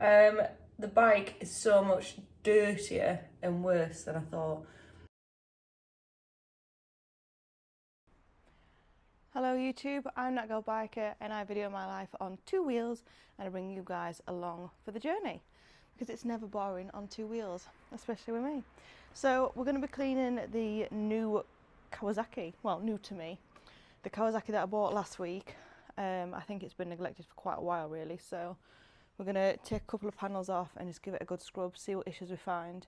The bike is so much dirtier and worse than I thought. Hello YouTube, I'm That Girl Biker and I video my life on two wheels and I bring you guys along for the journey because it's never boring on two wheels, especially with me. So we're going to be cleaning the new Kawasaki, well new to me, the Kawasaki that I bought last week. I think it's been neglected for quite a while really, so we're going to take a couple of panels off and just give it a good scrub, see what issues we find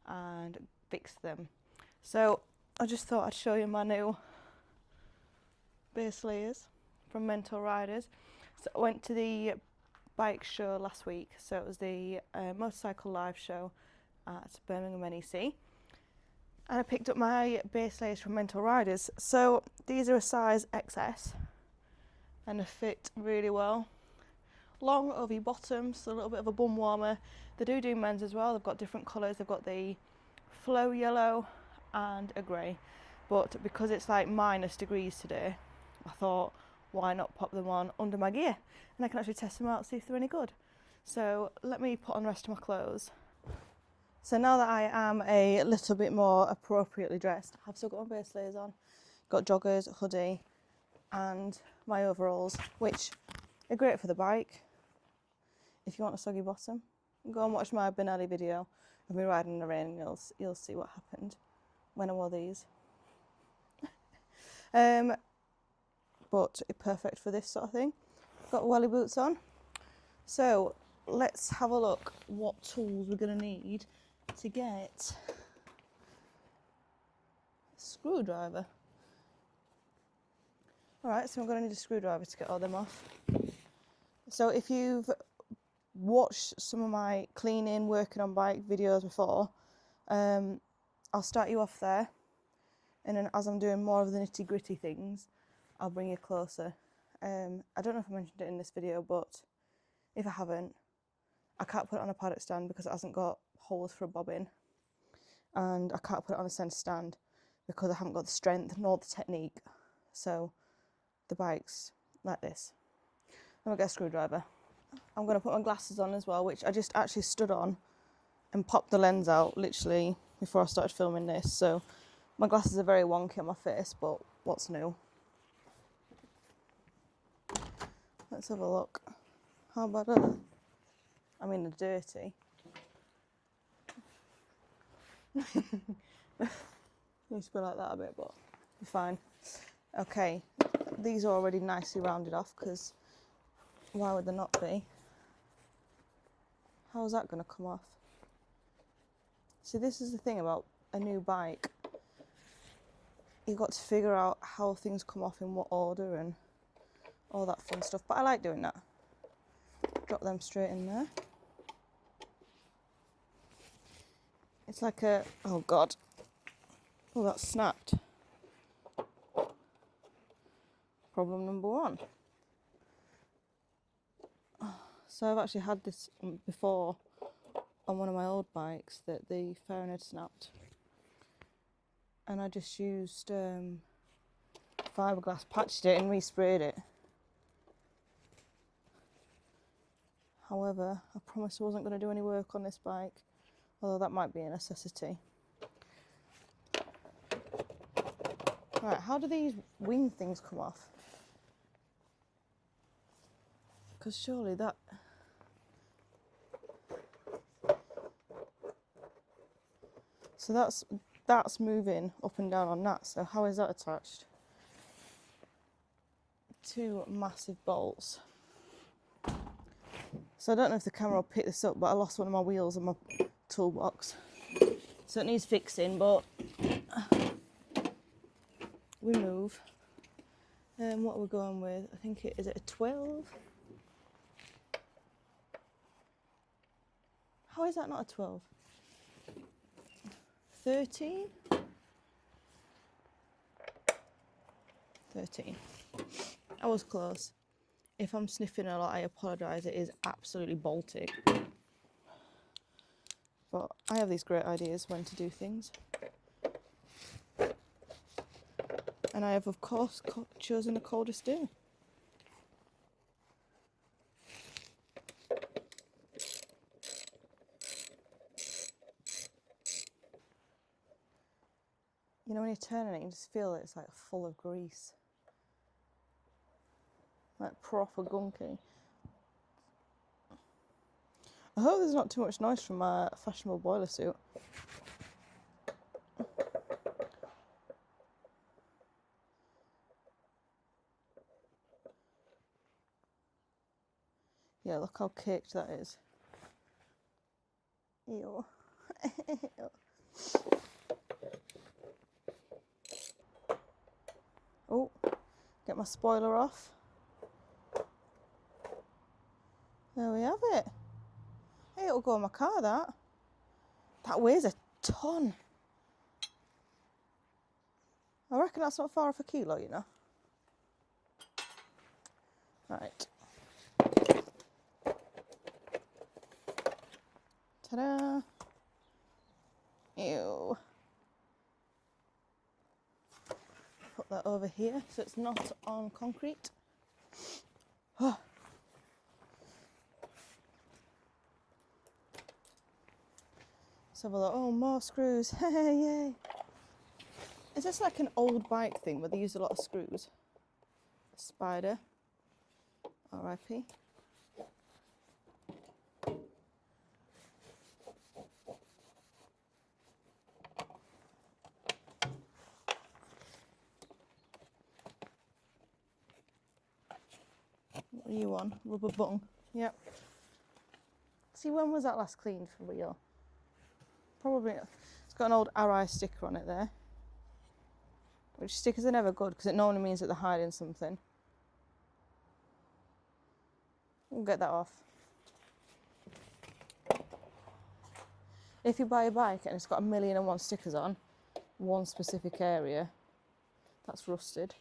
and fix them. So I just thought I'd show you my new base layers from Mental Riders. So I went to the bike show last week, so it was the motorcycle live show at Birmingham NEC, and I picked up my base layers from Mental Riders. So these are a size XS and they fit really well. Long over your bottom, so a little bit of a bum warmer. They do men's as well. They've got different colours. They've got the flow yellow and a grey, but because it's like -degrees today, I thought, why not pop them on under my gear and I can actually test them out, see if they're any good. So let me put on the rest of my clothes. So now that I am a little bit more appropriately dressed, I've still got my base layers on, got joggers, hoodie and my overalls, which are great for the bike. If you want a soggy bottom, go and watch my Benelli video of me riding in the rain and you'll see what happened when I wore these. But perfect for this sort of thing. Got welly boots on. So let's have a look what tools we're going to need to get a screwdriver. Alright, so I'm going to need a screwdriver to get all them off. So if you've watched some of my cleaning, working on bike videos before, I'll start you off there, and then as I'm doing more of the nitty gritty things, I'll bring you closer. I don't know if I mentioned it in this video, but if I haven't, I can't put it on a paddock stand because it hasn't got holes for a bobbin, and I can't put it on a centre stand because I haven't got the strength nor the technique. So the bike's like this. I'm gonna get a screwdriver. I'm gonna put my glasses on as well, which I just actually stood on and popped the lens out literally before I started filming this. So my glasses are very wonky on my face, but what's new? Let's have a look. How about it? I mean, they're dirty. Needs to be like that a bit, but you're fine. Okay, these are already nicely rounded off because why would they not be? How's that going to come off? See, this is the thing about a new bike. You've got to figure out how things come off in what order and all that fun stuff, but I like doing that. Drop them straight in there. It's like a, oh god, oh that snapped. Problem number one. So I've actually had this before on one of my old bikes, that the fairing had snapped, and I just used fiberglass, patched it and resprayed it. However, I promised I wasn't going to do any work on this bike, although that might be a necessity. Right, how do these wing things come off? Because surely that... So that's moving up and down on that, so how is that attached? Two massive bolts. So I don't know if the camera will pick this up, but I lost one of my wheels in my toolbox. So it needs fixing, but we move. What are we going with? I think is it a 12? How is that not a 12? 13? 13. I was close. If I'm sniffing a lot, I apologise. It is absolutely bolted. But I have these great ideas when to do things. And I have, of course, chosen the coldest day. You know when you're turning it, you just feel it's like full of grease. Like proper gunky. I hope there's not too much noise from my fashionable boiler suit. Yeah, look how caked that is. Ew. Oh, get my spoiler off. There we have it. Hey, it'll go in my car, that. That weighs a ton. I reckon that's not far off a kilo, you know. Right. Ta-da. Ew. Put that over here so it's not on concrete. Oh. Let's have a look. Oh, more screws. Yay. Is this like an old bike thing where they use a lot of screws? A spider. R.I.P. What are you on? Rubber button. Yep. See, when was that last cleaned for real? Probably. It's got an old RI sticker on it there. Which stickers are never good because it normally means that they're hiding something. We'll get that off. If you buy a bike and it's got 1,000,001 stickers on one specific area, that's rusted.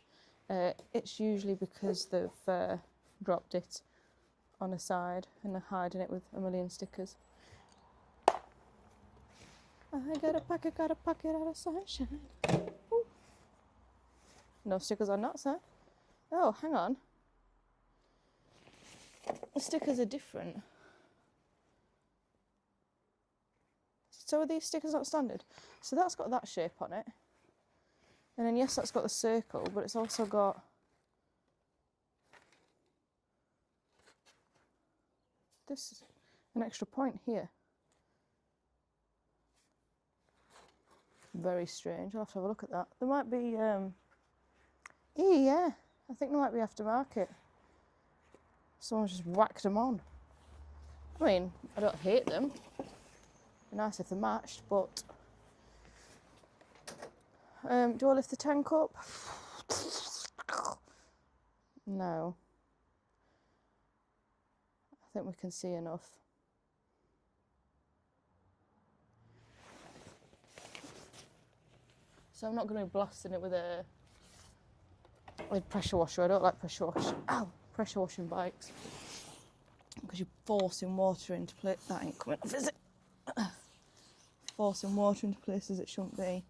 It's usually because they've dropped it on a side and they're hiding it with 1,000,000 stickers. I got a pocket out of sunshine. Ooh. No stickers on that side. Oh, hang on. The stickers are different. So are these stickers not standard? So that's got that shape on it. And then yes, that's got the circle, but it's also got this, an extra point here. Very strange. I'll have to have a look at that. There might be, yeah, I think there might be aftermarket. Someone's just whacked them on. I mean, I don't hate them. Be nice if they're matched, but do I lift the tank up? No. I think we can see enough. So I'm not going to be blasting it with a pressure washer. I don't like pressure washing bikes because you're forcing water into place. That ain't coming off, is it? Forcing water into places it shouldn't be.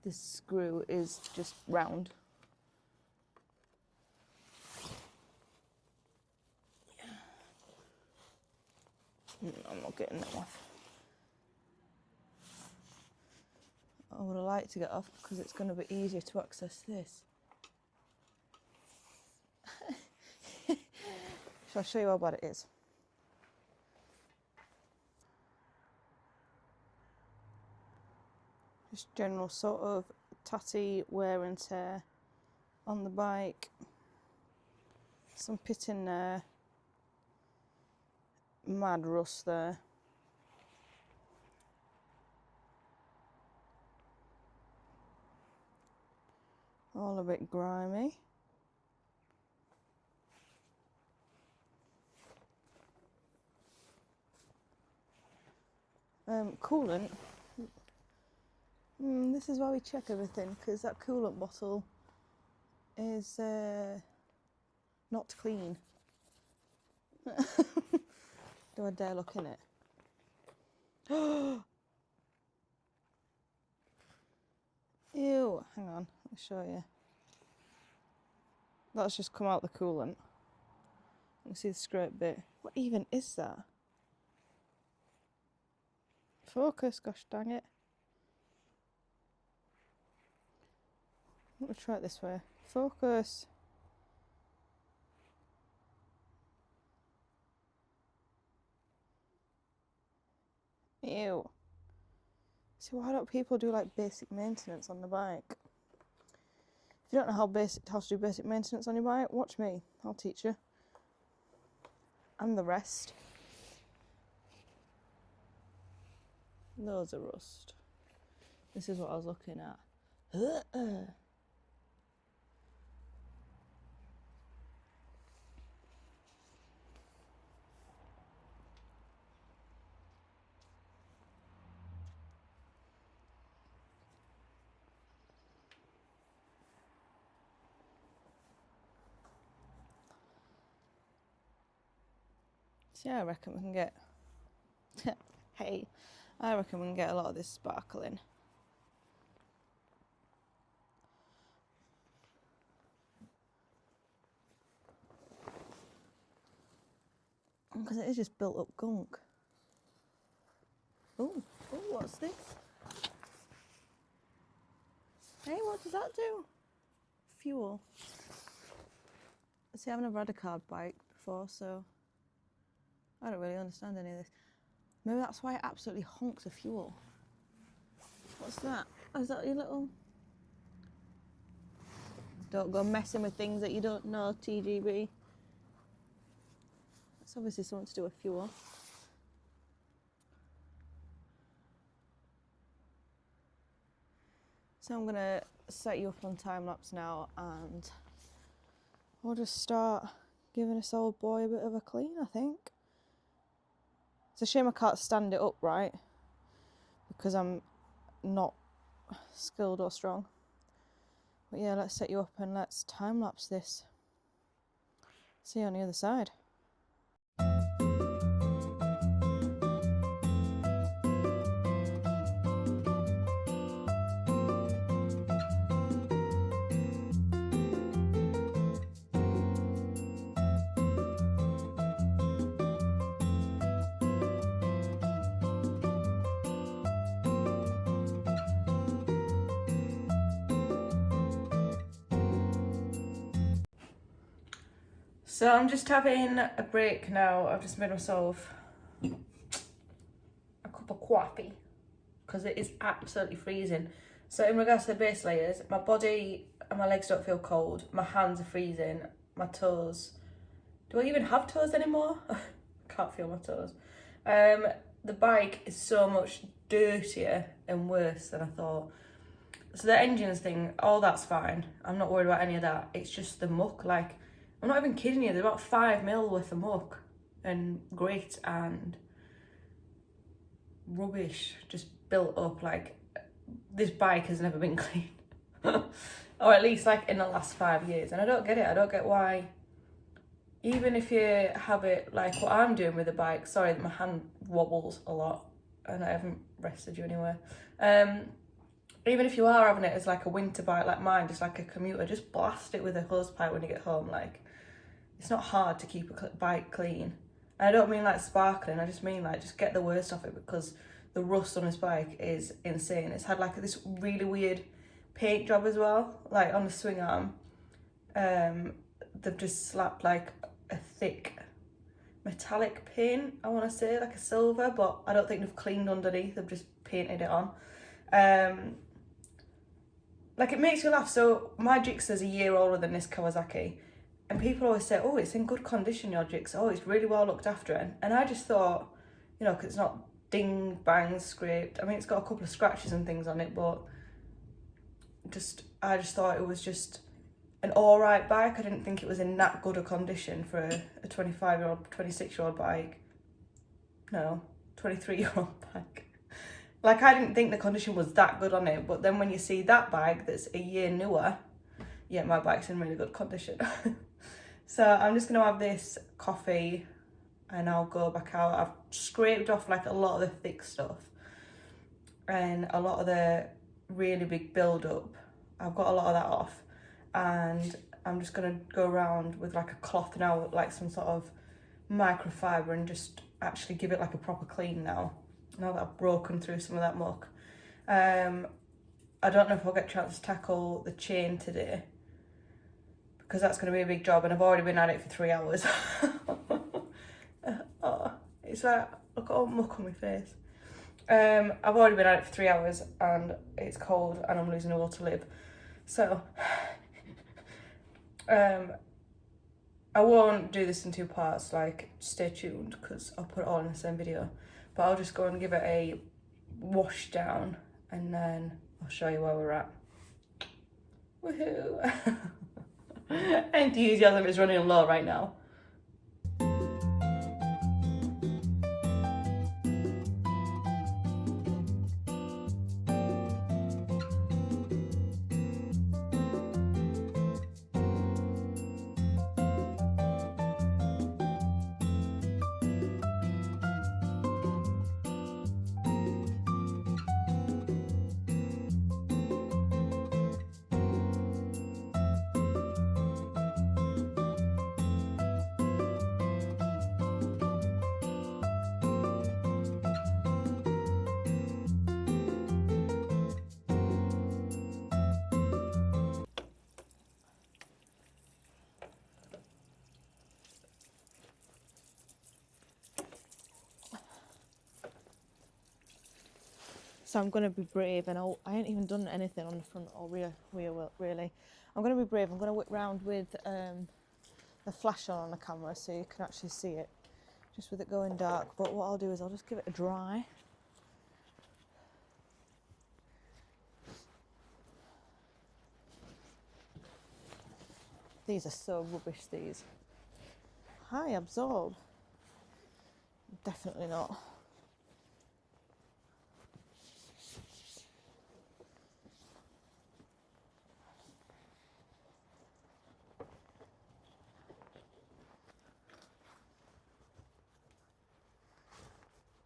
This screw is just round. I'm not getting that off. I would have liked to get off because it's going to be easier to access this. Shall I show you how bad it is? Just general sort of tatty wear and tear on the bike. Some pitting there. Mad rust there. All a bit grimy. Coolant. This is why we check everything, because that coolant bottle is not clean. Do I dare look in it? Ew, hang on, let me show you. That's just come out the coolant. You can see the scrape bit. What even is that? Focus, gosh dang it. Let me try it this way. Focus. Ew. See, why don't people do like basic maintenance on the bike? If you don't know how to do basic maintenance on your bike, watch me. I'll teach you. And the rest. Loads of rust. This is what I was looking at. See, I reckon we can get... hey, I reckon we can get a lot of this sparkling. Because it is just built up gunk. Oh, what's this? Hey, what does that do? Fuel. See, I've never had a carb bike before, so I don't really understand any of this. Maybe that's why it absolutely honks of fuel. What's that? Oh, is that your little... Don't go messing with things that you don't know, TGB. It's obviously something to do with fuel. So I'm gonna set you up on time lapse now, and we'll just start giving this old boy a bit of a clean, I think. It's a shame I can't stand it upright because I'm not skilled or strong. But yeah, let's set you up and let's time lapse this. See you on the other side. So I'm just having a break now. I've just made myself a cup of coffee because it is absolutely freezing. So in regards to the base layers, my body and my legs don't feel cold. My hands are freezing. My toes. Do I even have toes anymore? Can't feel my toes. The bike is so much dirtier and worse than I thought. So the engines thing, all that's fine. I'm not worried about any of that. It's just the muck, like, I'm not even kidding you, there's about 5 mil worth of muck and grit and rubbish just built up. Like, this bike has never been clean. Or at least like in the last 5 years. And I don't get it. I don't get why, even if you have it like what I'm doing with the bike, sorry that my hand wobbles a lot and I haven't rested you anywhere. Even if you are having it as like a winter bike like mine, just like a commuter, just blast it with a hose pipe when you get home. Like, it's not hard to keep a bike clean. And I don't mean like sparkling, I just mean like just get the worst off it, because the rust on this bike is insane. It's had like this really weird paint job as well, like on the swing arm. They've just slapped like a thick metallic paint, I want to say, like a silver, but I don't think they've cleaned underneath, they've just painted it on. Like, it makes me laugh. So my Gixxer's a year older than this Kawasaki, and people always say, oh, it's in good condition, your Gixxer, oh, it's really well looked after. And I just thought, you know, because it's not ding, bang, scraped. I mean, it's got a couple of scratches and things on it, but I just thought it was just an all right bike. I didn't think it was in that good a condition for a 25-year-old, 26-year-old bike. No, 23-year-old bike. Like, I didn't think the condition was that good on it, but then when you see that bike that's a year newer, yeah, my bike's in really good condition. So I'm just going to have this coffee and I'll go back out. I've scraped off like a lot of the thick stuff and a lot of the really big build-up. I've got a lot of that off, and I'm just going to go around with like a cloth now, like some sort of microfiber, and just actually give it like a proper clean now. now that I've broken through some of that muck. I don't know if I'll get a chance to tackle the chain today, because that's going to be a big job, and I've already been at it for 3 hours. Oh, it's like, look at all the muck on my face. I've already been at it for 3 hours, and it's cold, and I'm losing a will to live. So, I won't do this in 2 parts, like, stay tuned, because I'll put it all in the same video. But I'll just go and give it a wash down, and then I'll show you where we're at. Woohoo! Enthusiasm is running low right now. So I'm going to be brave, and I ain't even done anything on the front or rear wheel, really. I'm going to be brave. I'm going to whip round with the flash on the camera so you can actually see it, just with it going dark. But what I'll do is I'll just give it a dry. These are so rubbish, these. High absorb. Definitely not.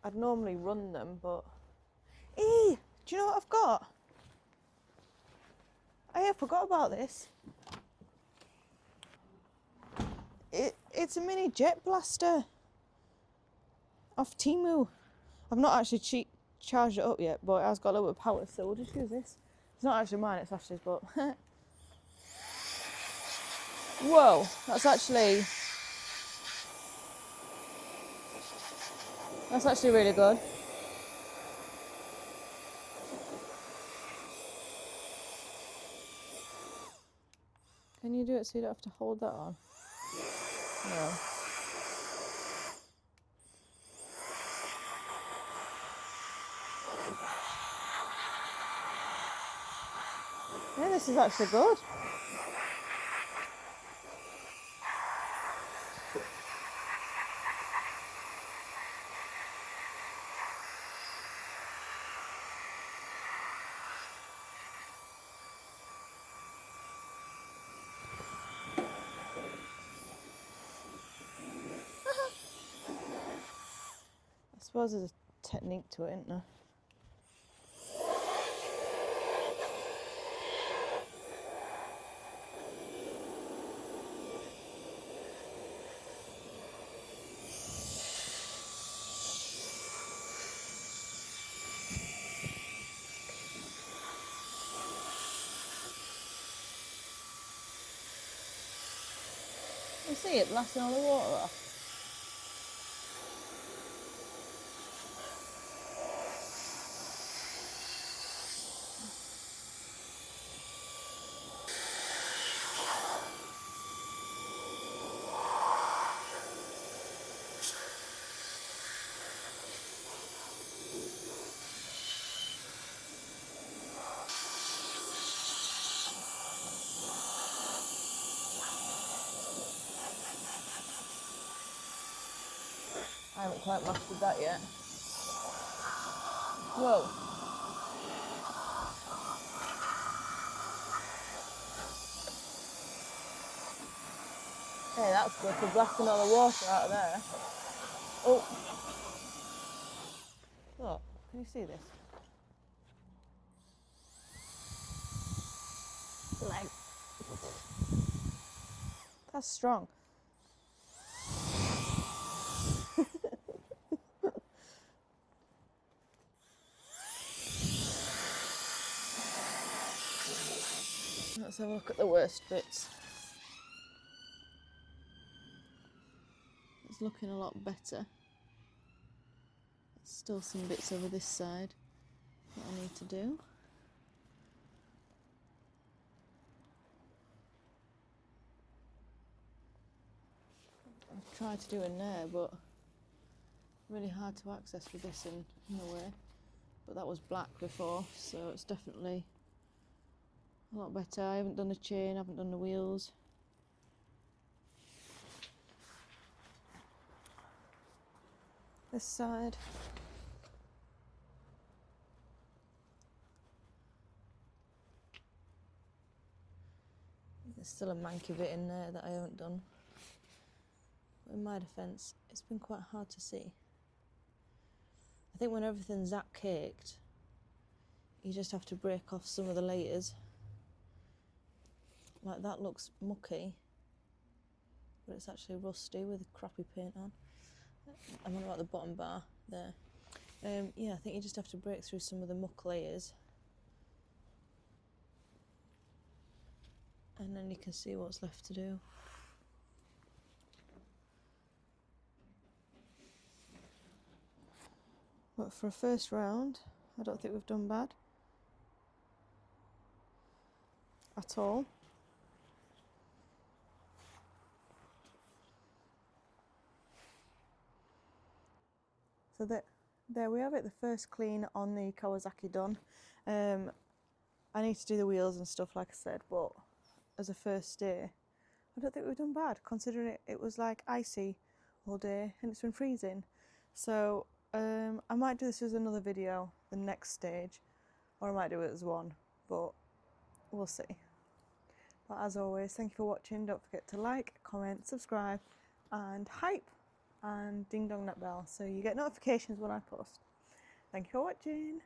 I'd normally run them, but... do you know what I've got? I forgot about this. It's a mini jet blaster off Temu. I've not actually charged it up yet, but it has got a little bit of power, so we'll just use this. It's not actually mine, it's Ashley's, but... Whoa, that's actually really good. Can you do it so you don't have to hold that on? No. Yeah, this is actually good. I suppose there's a technique to it, isn't there? You see it blasting all the water off. I haven't quite mastered that yet. Whoa. Hey, that's good for blasting all the water out of there. Oh. Look, can you see this? Like, that's strong. Let's have a look at the worst bits. It's looking a lot better. There's still some bits over this side that I need to do. I've tried to do in there, but really hard to access with this in a way. But that was black before, so it's definitely a lot better. I haven't done the chain, I haven't done the wheels. This side. There's still a manky bit in there that I haven't done. But in my defence, it's been quite hard to see. I think when everything's that caked, you just have to break off some of the layers. Like that looks mucky, but it's actually rusty with crappy paint on. I'm on about the bottom bar there. Yeah, I think you just have to break through some of the muck layers, and then you can see what's left to do. But for a first round, I don't think we've done bad at all. So there we have it, the first clean on the Kawasaki done. I need to do the wheels and stuff like I said, but as a first day, I don't think we've done bad, considering it was like icy all day and it's been freezing. So I might do this as another video, the next stage, or I might do it as one, but we'll see. But as always, thank you for watching. Don't forget to like, comment, subscribe, and hype, and ding dong that bell so you get notifications when I post. Thank you for watching.